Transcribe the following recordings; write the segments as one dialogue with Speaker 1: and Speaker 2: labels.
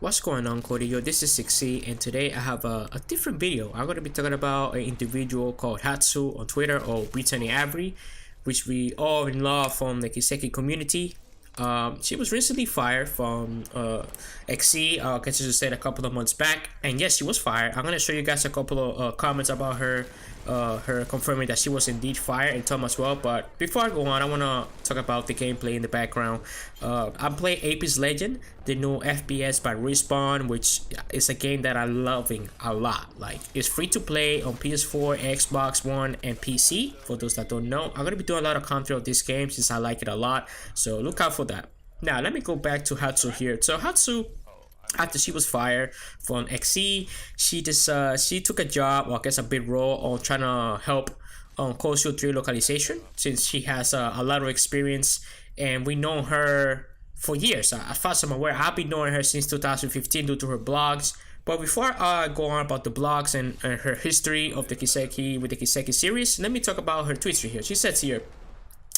Speaker 1: What's going on, Cody? Yo, this is Xseed, and today I have a different video. I'm going to be talking about an individual called Hatsuu on Twitter, or Brittany Avery, which we all in love from the Kiseki community. She was recently fired from Xseed, I guess I just said a couple of months back, and yes, she was fired. I'm going to show you guys a couple of comments about her confirming that she was indeed fired, and Tom as well. But before I go on, I want to talk about the gameplay in the background. I'm playing Apex Legend, the new FPS by Respawn, which is a game that I'm loving a lot. Like, it's free to play on PS4, Xbox One, and PC. For those that don't know, I'm gonna be doing a lot of content of this game since I like it a lot, so look out for that. Now let me go back to Hatsuu here. So Hatsuu, after she was fired from Xseed, she took a job, or I guess a big role, on trying to help on Cold Steel 3 localization, since she has a lot of experience, and we know her for years. As far as I'm aware, I've been knowing her since 2015 due to her blogs. But before I go on about the blogs and her history of the Kiseki with the Kiseki series, let me talk about her tweets right here. She says here,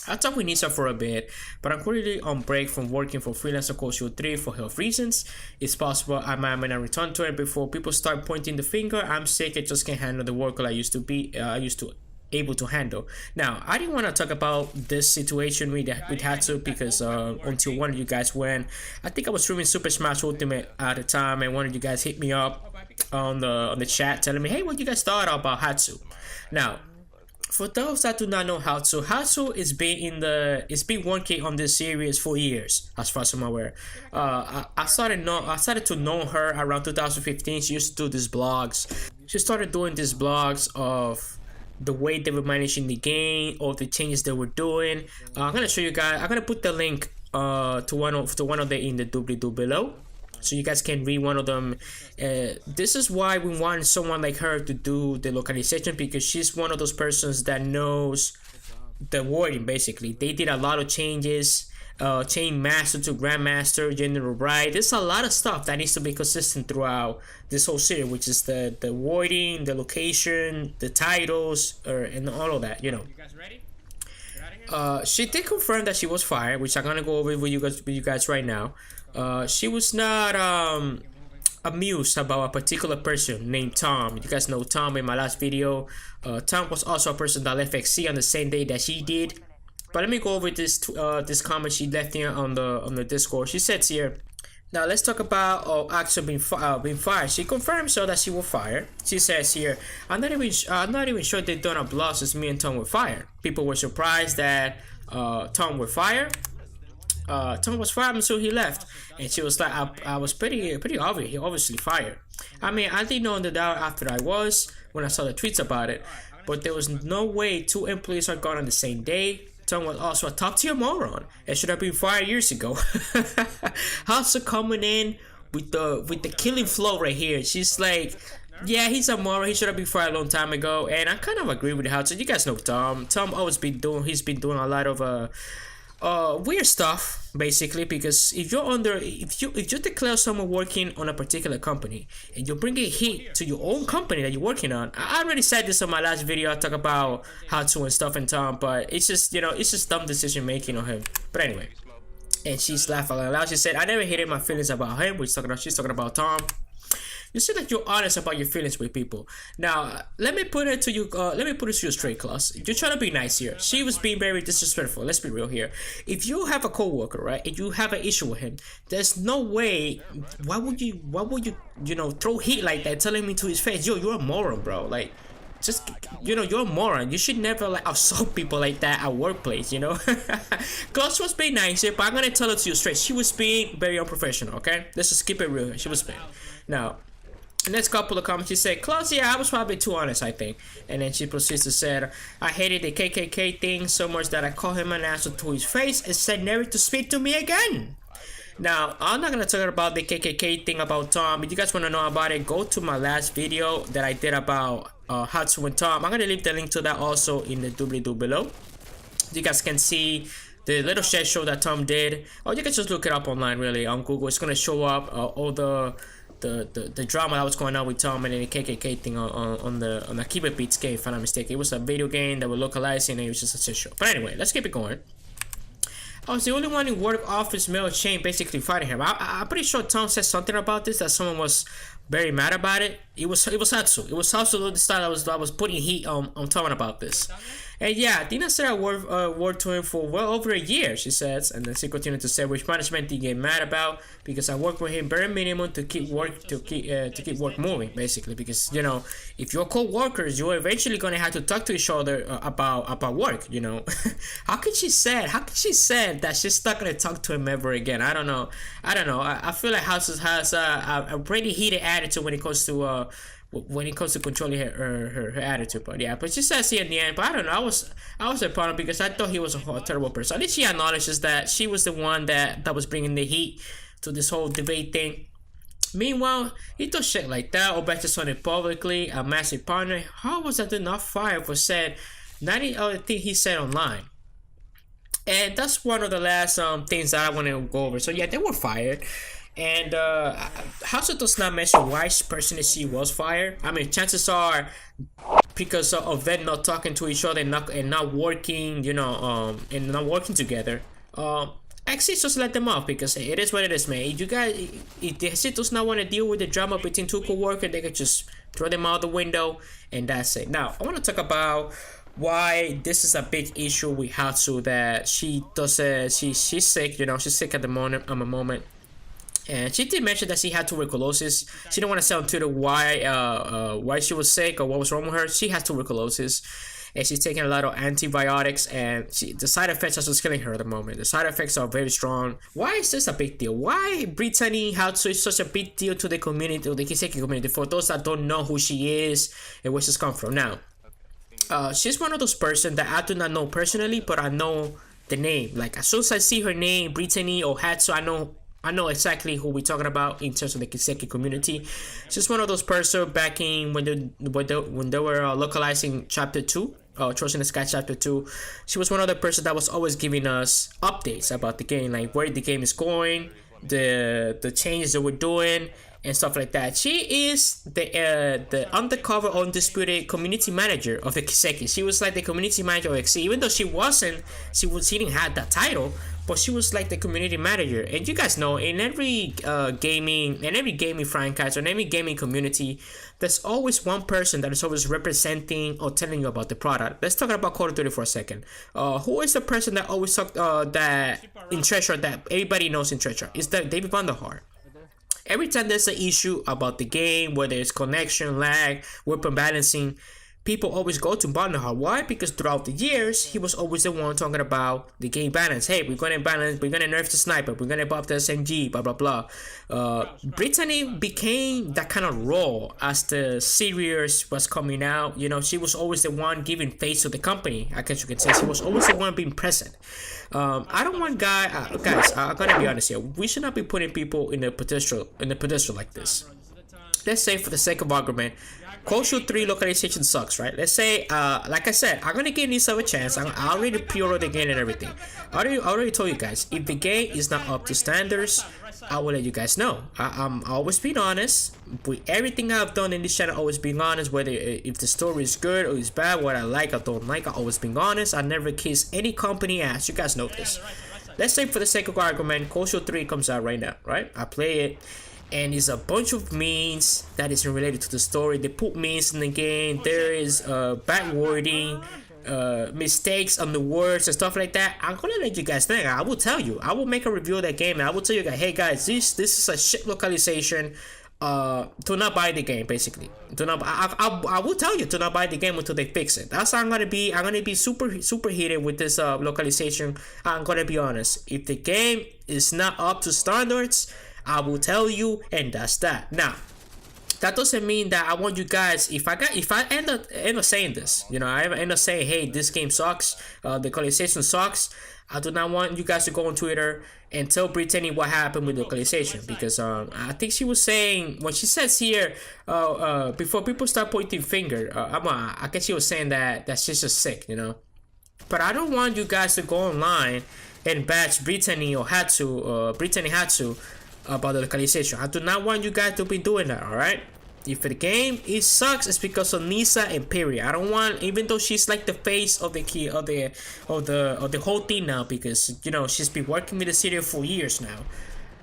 Speaker 1: I thought we need her for a bit, but I'm currently on break from working for freelancer Cold Steel 3 for health reasons. It's possible I might not return to it before people start pointing the finger. I'm sick, I just can't handle the work I used to able to handle. Now, I didn't want to talk about this situation with Hatsuu because until one of you guys went, I think I was streaming Super Smash Ultimate at the time, and one of you guys hit me up on the chat telling me, hey, what you guys thought about Hatsuu. Now, for those that do not know Hatsuu is been working on this series for years, as far as I'm aware. I started to know her around 2015. She used to do these blogs. She started doing these blogs of the way they were managing the game, or the changes they were doing. I'm gonna show you guys. I'm gonna put the link to one of them in the doobly doo below, so you guys can read one of them. This is why we want someone like her to do the localization, because she's one of those persons that knows the wording. Basically, they did a lot of changes. Chain master to grandmaster, general right. There's a lot of stuff that needs to be consistent throughout this whole series, which is the wording, the location, the titles, and all of that. You know. You guys ready? She did confirm that she was fired, which I'm gonna go over with you guys right now. She was not amused about a particular person named Tom. You guys know Tom in my last video. Tom was also a person that left Xseed on the same day that she did. But let me go over this comment she left here on the Discord. She says here, now let's talk about actually being fired. She confirmed so that she was fired. She says here, I'm not even sure they done a blog since me and Tom were fired. People were surprised that Tom were fired. Tom was fired until he left, and she was like, I was pretty obvious. He obviously fired. I mean, I didn't know the doubt after when I saw the tweets about it, but there was no way two employees are gone on the same day. Tom was also a top tier moron and should have been fired years ago. Hatsuu coming in with the killing flow right here. She's like, yeah, he's a moron. He should have been fired a long time ago. And I kind of agree with Hatsuu. You guys know Tom. Tom always been doing. He's been doing a lot of weird stuff, basically, because if you declare someone working on a particular company and you're bringing heat to your own company that you're working on, I already said this on my last video. I talk about Hatsuu and stuff and Tom, but it's just, you know, it's just dumb decision making on him. But anyway, and she's laughing out loud. She said, I never hated my feelings about him, which she's talking about Tom. You said that you're honest about your feelings with people. Now, let me put it to you. Let me put it to you straight, class. You're trying to be nice here. She was being very disrespectful. Let's be real here. If you have a coworker, right, and you have an issue with him, there's no way. Why would you, you know, throw heat like that, telling me to his face, yo, you're a moron, bro. Like, just, you know, you're a moron. You should never like assault people like that at workplace, you know. Klaus was being nice here, but I'm gonna tell it to you straight. She was being very unprofessional. Okay, let's just keep it real here. She was being. Now, the next couple of comments, she said, Klaus, yeah, I was probably too honest, I think. And then she proceeds to say, I hated the KKK thing so much that I called him an asshole to his face and said never to speak to me again. Now, I'm not going to talk about the KKK thing about Tom. If you guys want to know about it, go to my last video that I did about Hatsuu and Tom. I'm going to leave the link to that also in the doobly doo below. You guys can see the little shit show that Tom did. Or you can just look it up online, really, on Google. It's going to show up all the drama that was going on with Tom and then the KKK thing on the Keep It Beats game, if I'm not mistaken. It was a video game that was localizing, and it was just a shit show. But anyway, let's keep it going. I was the only one in work office mail chain basically fighting him. I'm pretty sure Tom said something about this, that someone was very mad about it. It was Hatsuu. It was Hatsuu this time I was putting heat on Tom about this. And yeah, Dina said I worked to him for well over a year, she says, and then she continued to say which management did get mad about because I worked with him bare minimum to keep work work moving, basically, because you know if you're co-workers you're eventually gonna have to talk to each other about work, you know. How could she say that she's not gonna talk to him ever again? I don't know. I feel like House has a pretty heated attitude when it comes to controlling her attitude. But she says here in the end, but I don't know, I was a problem because I thought he was a terrible person. At least she acknowledges that she was the one that was bringing the heat to this whole debate thing. Meanwhile, he does shit like that, or better on it publicly, a massive partner. How was that not fired for said 90 other thing he said online? And that's one of the last things that I want to go over. So yeah, they were fired. And Hatsuu does not mention why personally she was fired. I mean, chances are because of them not talking to each other and not working, you know, and not working together. Xseed just let them off because it is what it is, man. If the Xseed does not want to deal with the drama between two co-workers, they could just throw them out the window, and that's it. Now, I want to talk about why this is a big issue with Hatsuu, that she's sick, you know, she's sick at the moment. And she did mention that she had tuberculosis. She didn't want to say on Twitter why she was sick or what was wrong with her. She has tuberculosis, and she's taking a lot of antibiotics, and the side effects are just killing her at the moment. The side effects are very strong. Why is this a big deal? Why Brittany Hatsuu is such a big deal to the community, to the Kiseki community? For those that don't know who she is and where she's come from. Now, she's one of those persons that I do not know personally, but I know the name. Like as soon as I see her name, Brittany or Hatsuu, I know exactly who we're talking about in terms of the Kiseki community. She's one of those persons back in when they were localizing Chapter 2, Trust in the Sky Chapter 2. She was one of the persons that was always giving us updates about the game, like where the game is going, the changes that we're doing, and stuff like that. She is the undercover, undisputed community manager of the Kiseki. She was like the community manager of Xseed, even though she didn't have that title, but she was like the community manager. And you guys know, in every gaming franchise or in every gaming community, there's always one person that is always representing or telling you about the product. Let's talk about Call of Duty for a second. Who is the person that always talk that in Treasure, that everybody knows in Treasure? It's that David Vanderhaar. Every time there's an issue about the game, whether it's connection, lag, weapon balancing, people always go to Vanderhaar. Why? Because throughout the years, he was always the one talking about the game balance. Hey, we're gonna nerf the sniper, we're gonna buff the SMG, blah blah blah. Brittany became that kind of role as the series was coming out. You know, she was always the one giving face to the company. I guess you could say she was always the one being present. I don't want guys. I'm gonna be honest here. We should not be putting people in a pedestal like this. Let's say, for the sake of argument, Cold 3 localization sucks, right? Let's say, like I said, I'm gonna give this a chance. I already pre-ordered the game and everything. I already told you guys, if the game is not up to standards, I will let you guys know. I'm always being honest with everything I've done in this channel. Always being honest, whether if the story is good or is bad, what I like or don't like. I always being honest. I never kiss any company ass. You guys know this. Let's say, for the sake of argument, Cold 3 comes out right now, right? I play it, and it's a bunch of memes that isn't related to the story. They put memes in the game. There is bad wording, mistakes on the words and stuff like that. I'm gonna let you guys know. I will tell you. I will make a review of that game, and I will tell you guys, hey guys, this is a shit localization. Do not buy the game. Basically, do not. I will tell you, do not buy the game until they fix it. That's how I'm gonna be. I'm gonna be super heated with this localization. I'm gonna be honest. If the game is not up to standards, I will tell you, and that's that. Now, that doesn't mean that I want you guys. If I end up saying this, you know, I end up saying, hey, this game sucks, the localization sucks, I do not want you guys to go on Twitter and tell Brittany what happened with localization, because I think she was saying, when she says here, before people start pointing finger, I guess she was saying that she's just sick, you know. But I don't want you guys to go online and bash Brittany or Hatsuu, Brittany Hatsuu, about the localization. I do not want you guys to be doing that, alright? If the game it sucks, it's because of Nisa and Perry. I don't want, even though she's like the face of the key of the whole thing now, because you know she's been working with the city for years now.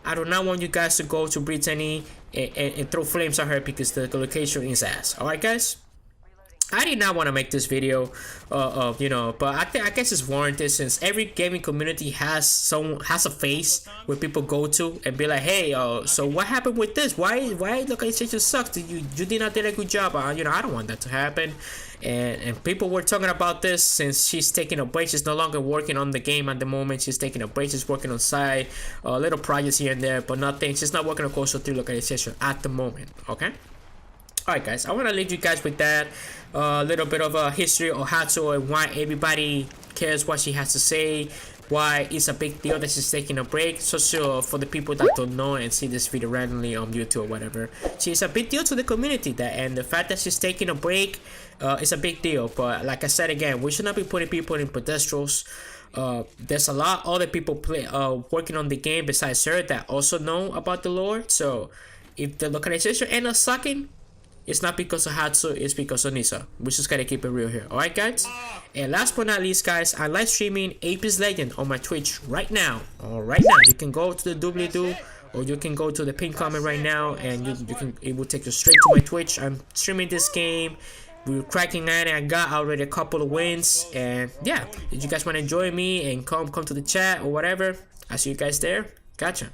Speaker 1: I do not want you guys to go to Brittany and throw flames at her because the location is ass. Alright guys? I did not want to make this video, you know, but I guess it's warranted since every gaming community has a face where people go to and be like, hey, so what happened with this? Why localization sucks? You did not did a good job. You know, I don't want that to happen. And people were talking about this since she's taking a break. She's no longer working on the game at the moment. She's taking a break. She's working on side, little projects here and there, but nothing. She's not working on Coastal 3 localization at the moment. Okay. Alright guys, I want to leave you guys with that little bit of a history of Hatsuu and why everybody cares what she has to say, why it's a big deal that she's taking a break. So for the people that don't know and see this video randomly on YouTube or whatever, she's a big deal to the community, that and the fact that she's taking a break is a big deal. But like I said again, we should not be putting people in pedestals. There's a lot other people working on the game besides her that also know about the lore. So if the localization ends up sucking, it's not because of Hatsuu, it's because of Nisa. We just gotta keep it real here. Alright guys? And last but not least guys, I'm live streaming Apex Legend on my Twitch right now. Right now. You can go to the Doobly Doo, or you can go to the pinned comment right now and it will take you straight to my Twitch. I'm streaming this game. We're cracking at it. I got already a couple of wins. And yeah, if you guys wanna join me and come to the chat or whatever, I'll see you guys there. Gotcha.